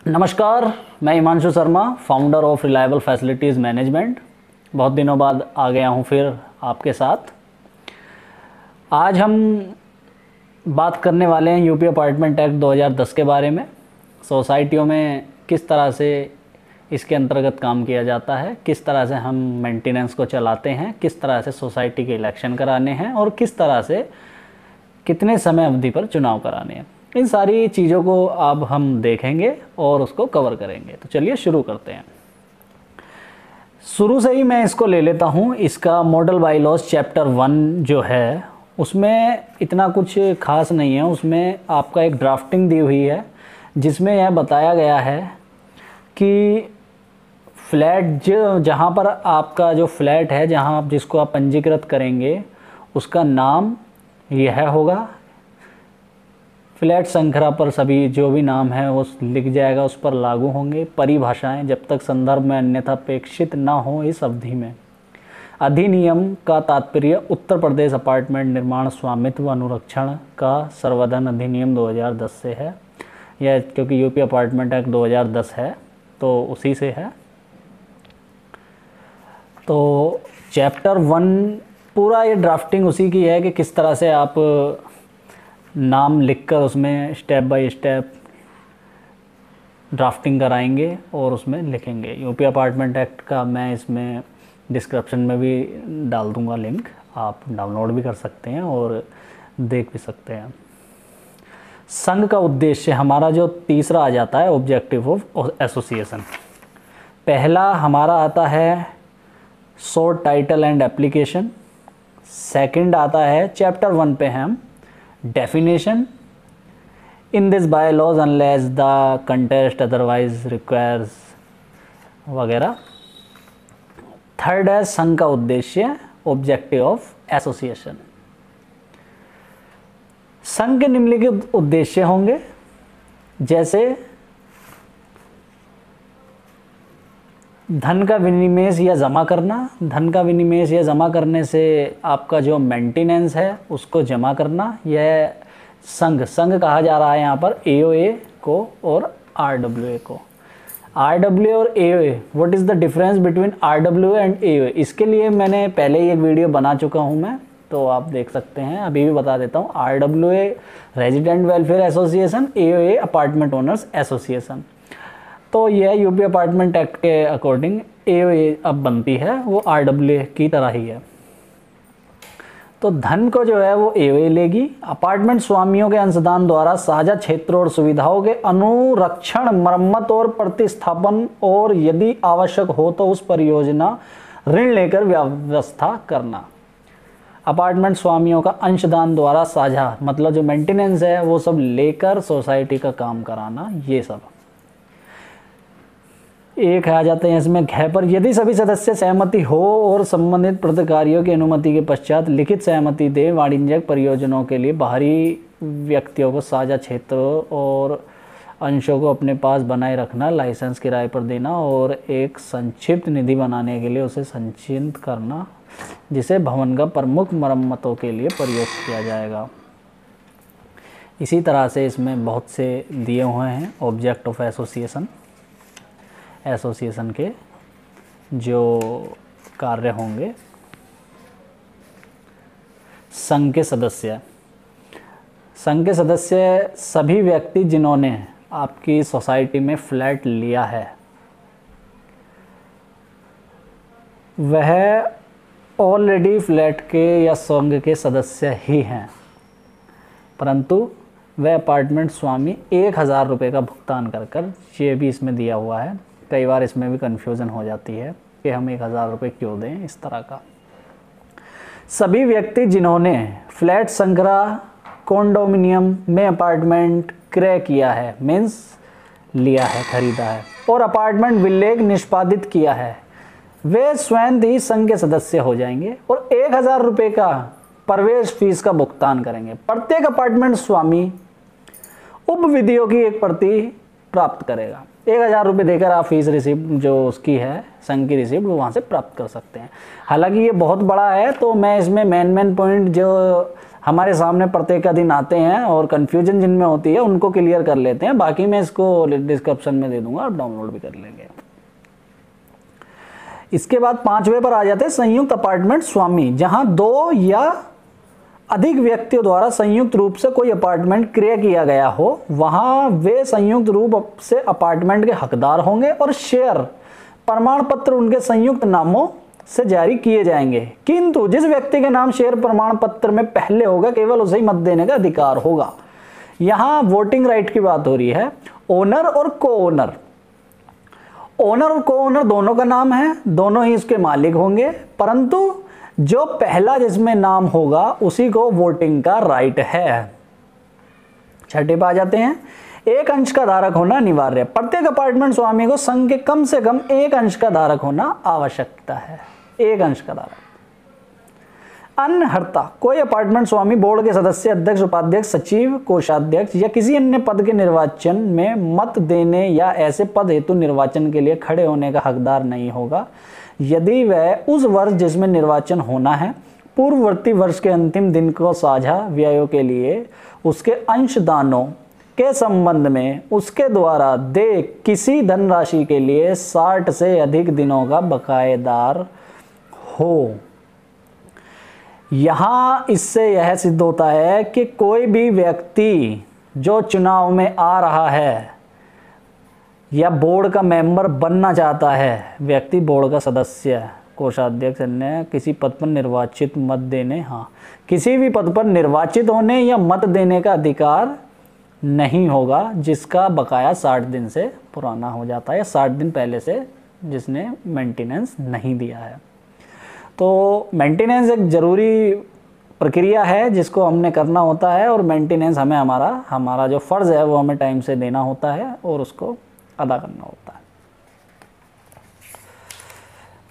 नमस्कार, मैं Himanshu Sharma, founder of reliable facilities management. बहुत दिनों बाद आ गया हूँ फिर आपके साथ। आज हम बात करने वाले हैं यूपी अपार्टमेंट एक्ट 2010 के बारे में। सोसाइटियों में किस तरह से इसके अंतर्गत काम किया जाता है, किस तरह से हम मेंटेनेंस को चलाते हैं, किस तरह से सोसाइटी के इलेक्शन कराने हैं और किस तरह से कितने समय अवधि पर चुनाव कराने हैं। इन सारी चीज़ों को अब हम देखेंगे और उसको कवर करेंगे। तो चलिए शुरू करते हैं। शुरू से ही मैं इसको ले लेता हूँ। इसका मॉडल बायलॉज चैप्टर 1 जो है उसमें इतना कुछ खास नहीं है। उसमें आपका एक ड्राफ्टिंग दी हुई है जिसमें यह बताया गया है कि फ्लैट जहाँ पर आपका जो फ्लैट है, जहाँ आप जिसको आप पंजीकृत करेंगे, उसका नाम यह होगा। फ्लैट संख्या पर सभी जो भी नाम है वो लिख जाएगा, उस पर लागू होंगे। परिभाषाएं जब तक संदर्भ में अन्यथा अपेक्षित ना हो इस अवधि में। अधिनियम का तात्पर्य उत्तर प्रदेश अपार्टमेंट निर्माण स्वामित्व अनुरक्षण का संवर्धन अधिनियम 2010 से है। यह क्योंकि यूपी अपार्टमेंट एक्ट 2010 है तो उसी से है। तो चैप्टर 1 पूरा ये ड्राफ्टिंग उसी की है कि किस तरह से आप नाम लिखकर उसमें स्टेप बाय स्टेप ड्राफ्टिंग कराएंगे और उसमें लिखेंगे। यूपी अपार्टमेंट एक्ट का मैं इसमें डिस्क्रिप्शन में भी डाल दूंगा लिंक, आप डाउनलोड भी कर सकते हैं और देख भी सकते हैं। संघ का उद्देश्य हमारा जो तीसरा आ जाता है, ऑब्जेक्टिव ऑफ एसोसिएशन। पहला हमारा आता है short title and application. Second आता है चैप्टर 1 पे हम definition in this bylaws unless the contest otherwise requires वगैरह। थर्ड है संघ का उद्देश्य, ऑब्जेक्टिव ऑफ एसोसिएशन। संघ के निम्नलिखित उद्देश्य होंगे, जैसे धन का विनिमेश या जमा करना। धन का विनिमेश या जमा करने से आपका जो मेंटेनेंस है उसको जमा करना। यह संघ कहा जा रहा है यहाँ पर एओए को और आरडब्ल्यूए को। आरडब्ल्यूए और AOA, what is the difference between RWA and AOA? इसके लिए मैंने पहले ही एक वीडियो बना चुका हूँ मैं, तो आप देख सकते हैं। अभी भी बता देता हूँ। RWA resident welfare association, AOA apartment owners association. तो यह यूपी अपार्टमेंट एक्ट के अकॉर्डिंग एओए अब बनती है, वो आरडब्ल्यूए की तरह ही है। तो धन को जो है वो एओए लेगी। अपार्टमेंट स्वामियों के अंशदान द्वारा साझा क्षेत्रों और सुविधाओं के अनुरक्षण, मरम्मत और प्रतिस्थापन और यदि आवश्यक हो तो उस परियोजना ऋण लेकर व्यवस्था करना। अपार्टमेंट स्वामियों का अंशदान द्वारा साझा मतलब जो मेंटेनेंस है वो सब लेकर सोसाइटी का काम कराना। ये सब एक आ जाते हैं इसमें घ पर। यदि सभी सदस्य सहमति हो और संबंधित प्राधिकारियों की अनुमति के पश्चात लिखित सहमति दे, वाणिज्यिक परियोजनाओं के लिए बाहरी व्यक्तियों को साझा क्षेत्रों और अंशों को अपने पास बनाए रखना, लाइसेंस किराए पर देना और एक संक्षिप्त निधि बनाने के लिए उसे संचित करना, जिसे भवन का प्रमुख मरम्मतों के लिए प्रयोग किया जाएगा। इसी तरह से इसमें बहुत से दिए हुए हैं ऑब्जेक्ट ऑफ एसोसिएशन के जो कार्य होंगे। संघ के सदस्य सभी व्यक्ति जिन्होंने आपकी सोसाइटी में फ्लैट लिया है वह ऑलरेडी फ्लैट के या संघ के सदस्य ही हैं, परंतु वह अपार्टमेंट स्वामी 1000 रुपये का भुगतान कर ये भी इसमें दिया हुआ है। कई बार इसमें भी कन्फ्यूज़न हो जाती है कि हम 1000 रुपये क्यों दें, इस तरह का। सभी व्यक्ति जिन्होंने फ्लैट संग्रह कॉन्डोमिनियम में अपार्टमेंट क्रय किया है, मीन्स लिया है, खरीदा है, और अपार्टमेंट विलेज निष्पादित किया है, वे स्वयं ही संघ के सदस्य हो जाएंगे और 1000 रुपये का प्रवेश फीस का भुगतान करेंगे। प्रत्येक अपार्टमेंट स्वामी उपविधियों की एक प्रति प्राप्त करेगा। 1000 रुपये देकर आप फीस रिसिप्ट जो उसकी है संघ की रिसिप्ट वो वहाँ से प्राप्त कर सकते हैं। हालांकि ये बहुत बड़ा है तो मैं इसमें मेन पॉइंट जो हमारे सामने प्रत्येक दिन आते हैं और कन्फ्यूजन जिनमें होती है उनको क्लियर कर लेते हैं। बाकी मैं इसको डिस्क्रिप्शन में दे दूंगा, आप डाउनलोड भी कर लेंगे। इसके बाद 5वें पर आ जाते हैं संयुक्त अपार्टमेंट स्वामी। जहां 2 या अधिक व्यक्तियों द्वारा संयुक्त रूप से कोई अपार्टमेंट क्रय किया गया हो, वहां वे संयुक्त रूप से अपार्टमेंट के हकदार होंगे और शेयर प्रमाण पत्र उनके संयुक्त नामों से जारी किए जाएंगे। किंतु जिस व्यक्ति के नाम शेयर प्रमाण पत्र में पहले होगा केवल उसे ही मत देने का अधिकार होगा। यहां वोटिंग राइट की बात हो रही है। ओनर और को ओनर, ओनर और को ओनर दोनों का नाम है, दोनों ही इसके मालिक होंगे, परंतु जो पहला जिसमें नाम होगा उसी को वोटिंग का राइट है। छठे पे आ जाते हैं, एक अंश का धारक होना अनिवार्य है। प्रत्येक अपार्टमेंट स्वामी को संघ के कम से कम एक अंश का धारक होना आवश्यकता है, एक अंश का धारक। अनहर्ता, कोई अपार्टमेंट स्वामी बोर्ड के सदस्य, अध्यक्ष, उपाध्यक्ष, सचिव, कोषाध्यक्ष या किसी अन्य पद के निर्वाचन में मत देने या ऐसे पद हेतु निर्वाचन के लिए खड़े होने का हकदार नहीं होगा यदि वह उस वर्ष जिसमें निर्वाचन होना है पूर्ववर्ती वर्ष के अंतिम दिन को साझा व्ययों के लिए उसके अंशदानों के संबंध में उसके द्वारा दे किसी धनराशि के लिए 60 से अधिक दिनों का बकायेदार हो। यहाँ इससे यह सिद्ध होता है कि कोई भी व्यक्ति जो चुनाव में आ रहा है या बोर्ड का मेंबर बनना चाहता है, व्यक्ति बोर्ड का सदस्य, कोषाध्यक्ष, अन्य किसी पद पर निर्वाचित मत देने, हाँ किसी भी पद पर निर्वाचित होने या मत देने का अधिकार नहीं होगा जिसका बकाया 60 दिन से पुराना हो जाता है या 60 दिन पहले से जिसने मेंटेनेंस नहीं दिया है। तो मेंटेनेंस एक ज़रूरी प्रक्रिया है जिसको हमने करना होता है और मेंटेनेंस हमें हमारा जो फ़र्ज़ है वो हमें टाइम से देना होता है और उसको अदा करना होता है।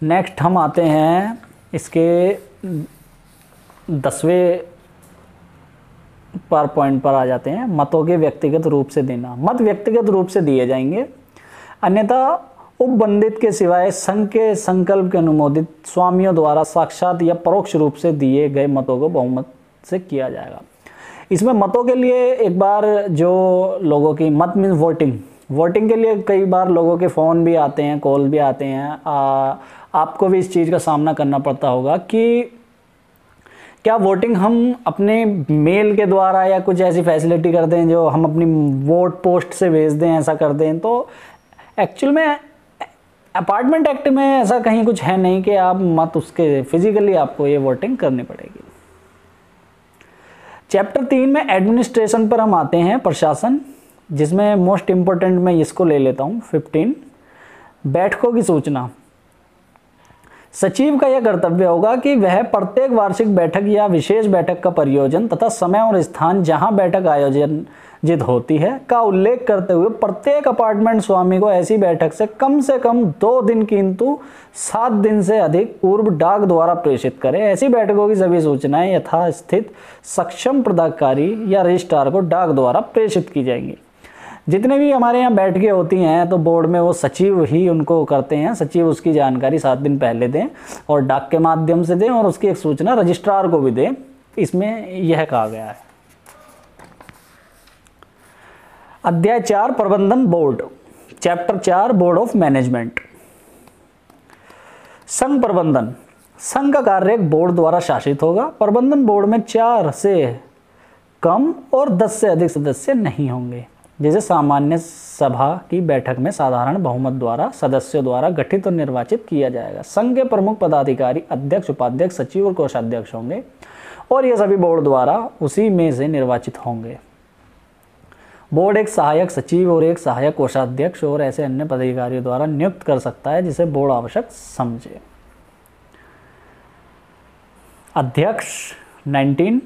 नेक्स्ट हम आते हैं इसके 10वें पॉइंट पर आ जाते हैं, मतों के व्यक्तिगत रूप से देना। मत व्यक्तिगत रूप से दिए जाएंगे, अन्यथा उपबंधित के सिवाय संघ के संकल्प के अनुमोदित स्वामियों द्वारा साक्षात या परोक्ष रूप से दिए गए मतों को बहुमत से किया जाएगा। इसमें मतों के लिए एक बार जो लोगों की मत मीन्स वोटिंग के लिए कई बार लोगों के फ़ोन भी आते हैं, कॉल भी आते हैं। आपको भी इस चीज़ का सामना करना पड़ता होगा कि क्या वोटिंग हम अपने मेल के द्वारा या कुछ ऐसी फैसिलिटी कर दें जो हम अपनी वोट पोस्ट से भेज दें, ऐसा कर दें। तो एक्चुअल में अपार्टमेंट एक्ट में ऐसा कहीं कुछ है नहीं कि आप मत उसके फिजिकली आपको ये वोटिंग करनी पड़ेगी। चैप्टर 3 में एडमिनिस्ट्रेशन पर हम आते हैं, प्रशासन, जिसमें मोस्ट इम्पोर्टेंट मैं इसको ले लेता हूँ 15, बैठकों की सूचना। सचिव का यह कर्तव्य होगा कि वह प्रत्येक वार्षिक बैठक या विशेष बैठक का परियोजन तथा समय और स्थान जहां बैठक आयोजित होती है का उल्लेख करते हुए प्रत्येक अपार्टमेंट स्वामी को ऐसी बैठक से कम 2 दिन किंतु 7 दिन से अधिक पूर्व डाक द्वारा प्रेषित करें। ऐसी बैठकों की सभी सूचनाएं यथास्थित सक्षम पदाधिकारी या रजिस्ट्रार को डाक द्वारा प्रेषित की जाएंगी। जितने भी हमारे यहाँ बैठकें होती हैं तो बोर्ड में वो सचिव ही उनको करते हैं। सचिव उसकी जानकारी 7 दिन पहले दें और डाक के माध्यम से दें और उसकी एक सूचना रजिस्ट्रार को भी दें, इसमें यह कहा गया है। अध्याय 4 प्रबंधन board, chapter 4 board of management. संघ प्रबंधन, संघ का कार्य एक बोर्ड द्वारा शासित होगा। प्रबंधन बोर्ड में 4 से कम और 10 से अधिक सदस्य नहीं होंगे। जैसे सामान्य सभा की बैठक में साधारण बहुमत द्वारा सदस्यों द्वारा गठित और निर्वाचित किया जाएगा। संघ के प्रमुख पदाधिकारी अध्यक्ष, उपाध्यक्ष, सचिव और कोषाध्यक्ष होंगे और ये सभी बोर्ड द्वारा उसी में से निर्वाचित होंगे। बोर्ड एक सहायक सचिव और एक सहायक कोषाध्यक्ष और ऐसे अन्य पदाधिकारियों द्वारा नियुक्त कर सकता है जिसे बोर्ड आवश्यक समझे। अध्यक्ष 19,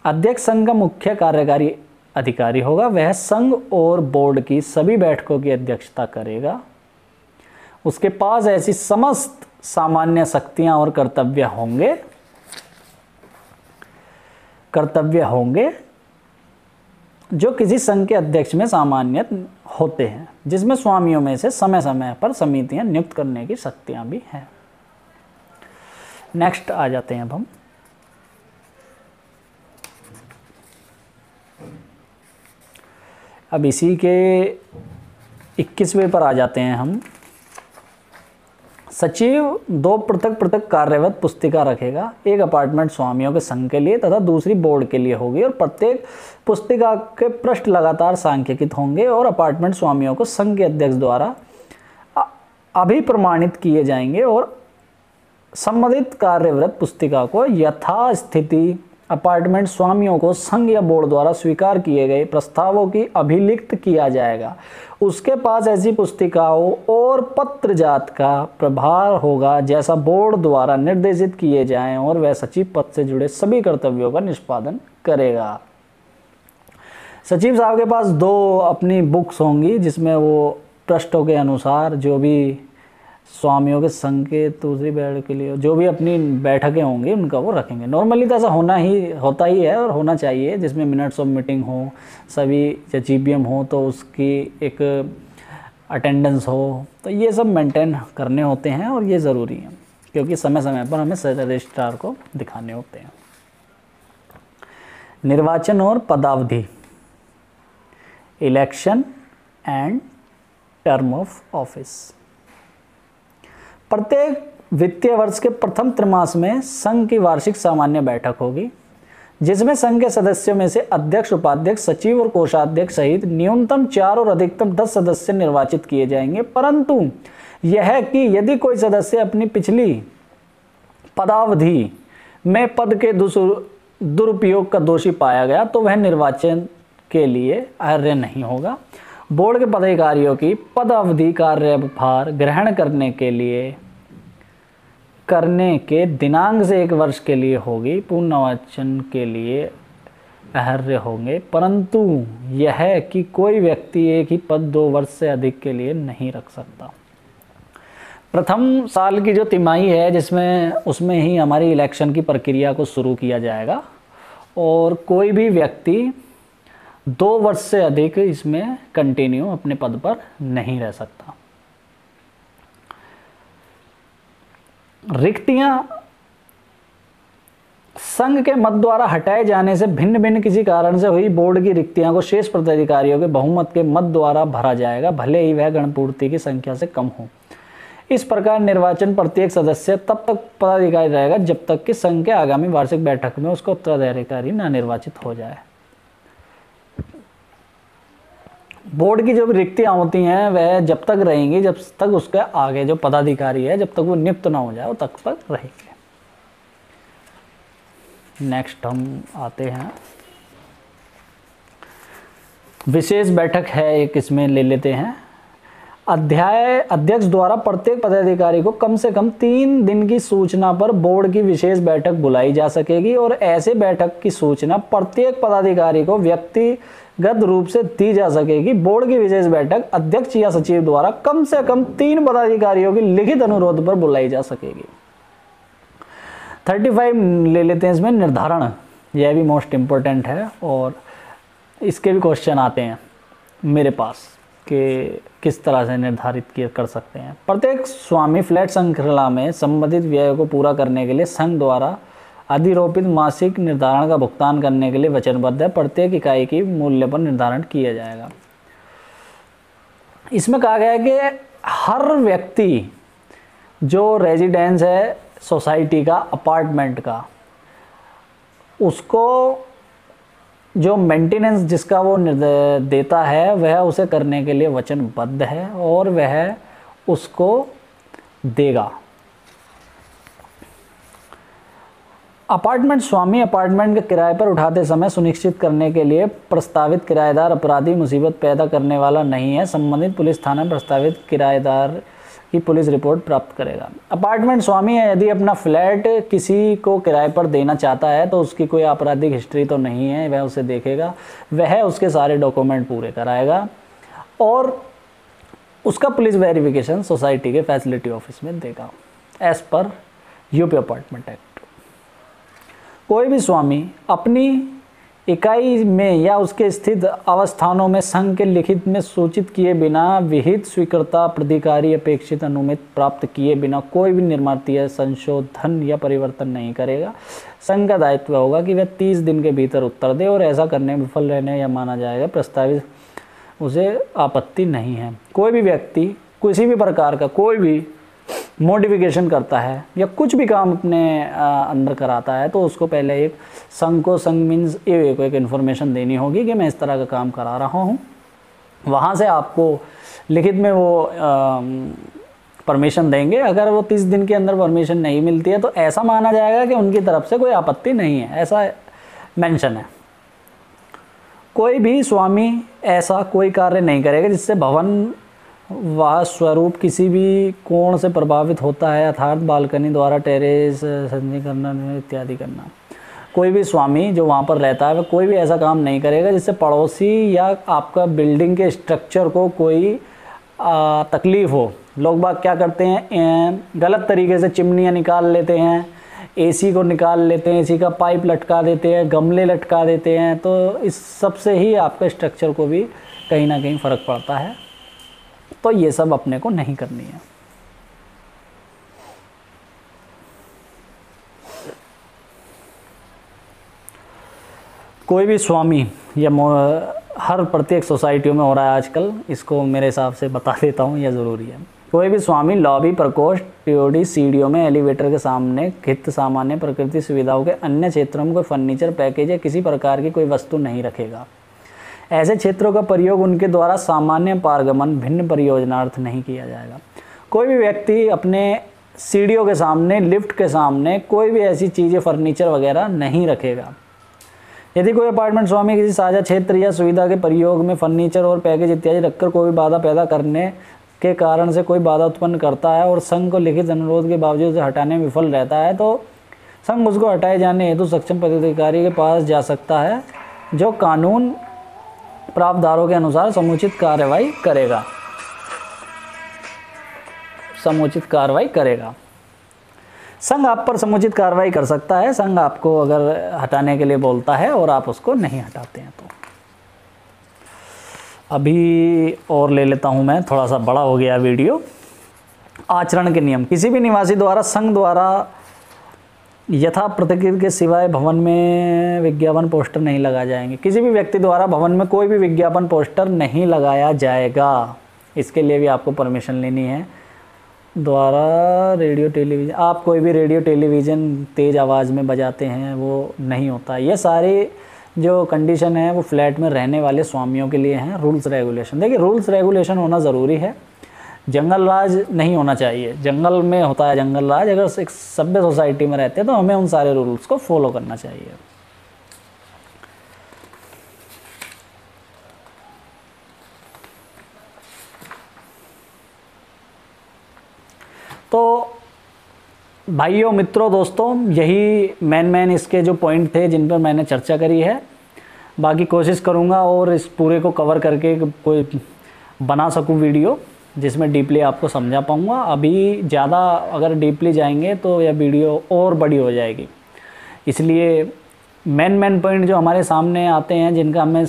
अध्यक्ष संघ का मुख्य कार्यकारी अधिकारी होगा। वह संघ और बोर्ड की सभी बैठकों की अध्यक्षता करेगा। उसके पास ऐसी समस्त सामान्य शक्तियां और कर्तव्य होंगे जो किसी संघ के अध्यक्ष में सामान्य होते हैं, जिसमें स्वामियों में से समय समय पर समितियां नियुक्त करने की शक्तियां भी हैं। नेक्स्ट आ जाते हैं अब हम अब इसी के 21वें पर आ जाते हैं हम। सचिव 2 पृथक पृथक कार्यवत पुस्तिका रखेगा, एक अपार्टमेंट स्वामियों के संघ के लिए तथा दूसरी बोर्ड के लिए होगी, और प्रत्येक पुस्तिका के पृष्ठ लगातार सांख्यिकित होंगे और अपार्टमेंट स्वामियों को संघ के अध्यक्ष द्वारा अभिप्रमाणित किए जाएंगे, और संबंधित कार्यव्रत पुस्तिका को यथास्थिति अपार्टमेंट स्वामियों को संघ या बोर्ड द्वारा स्वीकार किए गए प्रस्तावों की अभिलिखित किया जाएगा। उसके पास ऐसी पुस्तिकाओं और पत्रजात का प्रभार होगा जैसा बोर्ड द्वारा निर्देशित किए जाएं, और वह सचिव पद से जुड़े सभी कर्तव्यों का निष्पादन करेगा। सचिव साहब के पास 2 अपनी बुक्स होंगी जिसमें वो पृष्ठों के अनुसार जो भी स्वामियों के संघ के दूसरी बैठक के लिए जो भी अपनी बैठकें होंगी उनका वो रखेंगे। नॉर्मली तो ऐसा होता ही है और होना चाहिए, जिसमें मिनट्स ऑफ मीटिंग हो, सभी या जीपीएम हो तो उसकी एक अटेंडेंस हो, तो ये सब मेंटेन करने होते हैं और ये ज़रूरी है क्योंकि समय समय पर हमें रजिस्ट्रार को दिखाने होते हैं। निर्वाचन और पदावधि, election and term of office. प्रत्येक वित्तीय वर्ष के प्रथम त्रैमास में संघ की वार्षिक सामान्य बैठक होगी जिसमें संघ के सदस्यों में से अध्यक्ष, उपाध्यक्ष, सचिव और कोषाध्यक्ष सहित न्यूनतम 4 और अधिकतम 10 सदस्य निर्वाचित किए जाएंगे। परंतु यह कि यदि कोई सदस्य अपनी पिछली पदावधि में पद के दुरुपयोग का दोषी पाया गया तो वह निर्वाचन के लिए अर्ह नहीं होगा। बोर्ड के पदाधिकारियों की पद अवधि कार्यभार ग्रहण करने के दिनांक से 1 वर्ष के लिए होगी, पूर्ण निर्वाचन के लिए अर्ह होंगे। परंतु यह कि कोई व्यक्ति एक ही पद 2 वर्ष से अधिक के लिए नहीं रख सकता। प्रथम साल की जो तिमाही है जिसमें उसमें ही हमारी इलेक्शन की प्रक्रिया को शुरू किया जाएगा और कोई भी व्यक्ति 2 वर्ष से अधिक इसमें कंटिन्यू अपने पद पर नहीं रह सकता। रिक्तियां संघ के मत द्वारा हटाए जाने से भिन्न भिन्न किसी कारण से हुई बोर्ड की रिक्तियां को शेष पदाधिकारियों के बहुमत के मत द्वारा भरा जाएगा, भले ही वह गणपूर्ति की संख्या से कम हो। इस प्रकार निर्वाचन प्रत्येक सदस्य तब तक पदाधिकारी रहेगा जब तक कि संघ के आगामी वार्षिक बैठक में उसका उत्तराधिकारी न निर्वाचित हो जाए। बोर्ड की जो भी रिक्तियाँ होती हैं वह जब तक रहेंगी जब तक उसके आगे जो पदाधिकारी है जब तक वो नियुक्त ना हो जाए वो तक रहेंगे। नेक्स्ट हम आते हैं, विशेष बैठक है एक, इसमें ले लेते हैं। अध्यक्ष द्वारा प्रत्येक पदाधिकारी को कम से कम 3 दिन की सूचना पर बोर्ड की विशेष बैठक बुलाई जा सकेगी और ऐसे बैठक की सूचना प्रत्येक पदाधिकारी को व्यक्तिगत रूप से दी जा सकेगी। बोर्ड की विशेष बैठक अध्यक्ष या सचिव द्वारा कम से कम 3 पदाधिकारियों के लिखित अनुरोध पर बुलाई जा सकेगी। 35 ले लेते हैं इसमें, निर्धारण, यह भी मोस्ट इम्पोर्टेंट है और इसके भी क्वेश्चन आते हैं मेरे पास कि किस तरह से निर्धारित कर सकते हैं। प्रत्येक स्वामी फ्लैट श्रृंखला में संबंधित व्यय को पूरा करने के लिए संघ द्वारा अधिरोपित मासिक निर्धारण का भुगतान करने के लिए वचनबद्ध है। प्रत्येक इकाई की मूल्य पर निर्धारण किया जाएगा। इसमें कहा गया है कि हर व्यक्ति जो रेजिडेंस है सोसाइटी का, अपार्टमेंट का, उसको जो मेंटेनेंस जिसका वो देता है वह उसे करने के लिए वचनबद्ध है और वह उसको देगा। अपार्टमेंट स्वामी अपार्टमेंट के किराए पर उठाते समय सुनिश्चित करने के लिए प्रस्तावित किराएदार अपराधी मुसीबत पैदा करने वाला नहीं है, संबंधित पुलिस थाना प्रस्तावित किराएदार की पुलिस रिपोर्ट प्राप्त करेगा। अपार्टमेंट स्वामी यदि अपना फ्लैट किसी को किराए पर देना चाहता है तो उसकी कोई आपराधिक हिस्ट्री तो नहीं है, वह उसे देखेगा, वह उसके सारे डॉक्यूमेंट पूरे कराएगा और उसका पुलिस वेरिफिकेशन सोसाइटी के फैसिलिटी ऑफिस में देगा as per UP apartment act. कोई भी स्वामी अपनी इकाई में या उसके स्थित अवस्थानों में संघ के लिखित में सूचित किए बिना विहित स्वीकृता प्राधिकारी अपेक्षित अनुमति प्राप्त किए बिना कोई भी निर्माणीय संशोधन या परिवर्तन नहीं करेगा। संघ का दायित्व होगा कि वह 30 दिन के भीतर उत्तर दे और ऐसा करने में विफल रहने या माना जाएगा प्रस्तावित उसे आपत्ति नहीं है। कोई भी व्यक्ति किसी भी प्रकार का कोई भी मॉडिफिकेशन करता है या कुछ भी काम अपने अंदर कराता है तो उसको पहले एक संघ को, संघ मीन्स ए को एक इन्फॉर्मेशन देनी होगी कि मैं इस तरह का काम करा रहा हूँ। वहाँ से आपको लिखित में वो परमिशन देंगे। अगर वो 30 दिन के अंदर परमिशन नहीं मिलती है तो ऐसा माना जाएगा कि उनकी तरफ से कोई आपत्ति नहीं है, ऐसा मेंशन है। कोई भी स्वामी ऐसा कोई कार्य नहीं करेगा जिससे भवन व स्वरूप किसी भी कोण से प्रभावित होता है, अर्थात बालकनी द्वारा टेरेस संजय करना इत्यादि करना। कोई भी स्वामी जो वहाँ पर रहता है वह कोई भी ऐसा काम नहीं करेगा जिससे पड़ोसी या आपका बिल्डिंग के स्ट्रक्चर को कोई तकलीफ़ हो। लोग बाग क्या करते हैं, गलत तरीके से चिमनियाँ निकाल लेते हैं, एसी को निकाल लेते हैं, एसी का पाइप लटका देते हैं, गमले लटका देते हैं, तो इस सब से ही आपके स्ट्रक्चर को भी कहीं ना कहीं फ़र्क पड़ता है। तो ये सब अपने को नहीं करनी है। कोई भी स्वामी या हर प्रत्येक सोसाइटियों में हो रहा है आजकल, इसको मेरे हिसाब से बता देता हूँ, यह ज़रूरी है। कोई भी स्वामी लॉबी, प्रकोष्ठ, टीओडी, सीढ़ियों में, एलिवेटर के सामने हित सामान्य प्रकृति सुविधाओं के अन्य क्षेत्रों में कोई फर्नीचर, पैकेज या किसी प्रकार की कोई वस्तु नहीं रखेगा। ऐसे क्षेत्रों का प्रयोग उनके द्वारा सामान्य पारगमन भिन्न परियोजनार्थ नहीं किया जाएगा। कोई भी व्यक्ति अपने सीढ़ियों के सामने, लिफ्ट के सामने कोई भी ऐसी चीज़ें, फर्नीचर वगैरह नहीं रखेगा। यदि कोई अपार्टमेंट स्वामी किसी साझा क्षेत्र या सुविधा के प्रयोग में फर्नीचर और पैकेज इत्यादि रखकर कोई बाधा पैदा करने के कारण से कोई बाधा उत्पन्न करता है और संघ को लिखित अनुरोध के बावजूद उसे हटाने में विफल रहता है तो संघ उसको हटाए जाने हेतु सक्षम पदाधिकारी के पास जा सकता है, जो कानून प्रावधानों के अनुसार समुचित कार्रवाई करेगा। समुचित कार्रवाई करेगा। संघ आप पर समुचित कार्रवाई कर सकता है। संघ आपको अगर हटाने के लिए बोलता है और आप उसको नहीं हटाते हैं तो। अभी और ले लेता हूं मैं, थोड़ा सा बड़ा हो गया वीडियो। आचरण के नियम। किसी भी निवासी द्वारा संघ द्वारा यथा प्रतिकृति के सिवाय भवन में विज्ञापन पोस्टर नहीं लगाए जाएंगे। किसी भी व्यक्ति द्वारा भवन में कोई भी विज्ञापन पोस्टर नहीं लगाया जाएगा। इसके लिए भी आपको परमिशन लेनी है। द्वारा रेडियो टेलीविज़न, आप कोई भी रेडियो टेलीविज़न तेज़ आवाज़ में बजाते हैं वो नहीं होता। ये सारे जो कंडीशन है वो फ्लैट में रहने वाले स्वामियों के लिए हैं। रूल्स रेगुलेशन, देखिए रूल्स रेगुलेशन होना ज़रूरी है। जंगल राज नहीं होना चाहिए। जंगल में होता है जंगल राज। अगर एक सभ्य सोसाइटी में रहते हैं तो हमें उन सारे रूल्स को फॉलो करना चाहिए। तो भाइयों, मित्रों, दोस्तों, यही मेन इसके जो पॉइंट थे जिन पर मैंने चर्चा करी है। बाकी कोशिश करूँगा और इस पूरे को कवर करके कोई बना सकूँ वीडियो जिसमें डीपली आपको समझा पाऊँगा। अभी ज़्यादा अगर डीपली जाएंगे तो यह वीडियो और बड़ी हो जाएगी। इसलिए मेन पॉइंट जो हमारे सामने आते हैं, जिनका हमें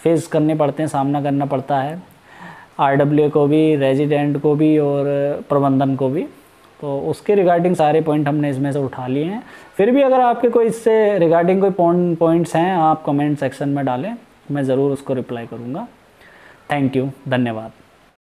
फेस करने पड़ते हैं, सामना करना पड़ता है, RWA को भी, रेजिडेंट को भी और प्रबंधन को भी, तो उसके रिगार्डिंग सारे पॉइंट हमने इसमें से उठा लिए हैं। फिर भी अगर आपके कोई इससे रिगार्डिंग कोई पॉइंट्स हैं, आप कमेंट सेक्शन में डालें, मैं ज़रूर उसको रिप्लाई करूँगा। थैंक यू, धन्यवाद।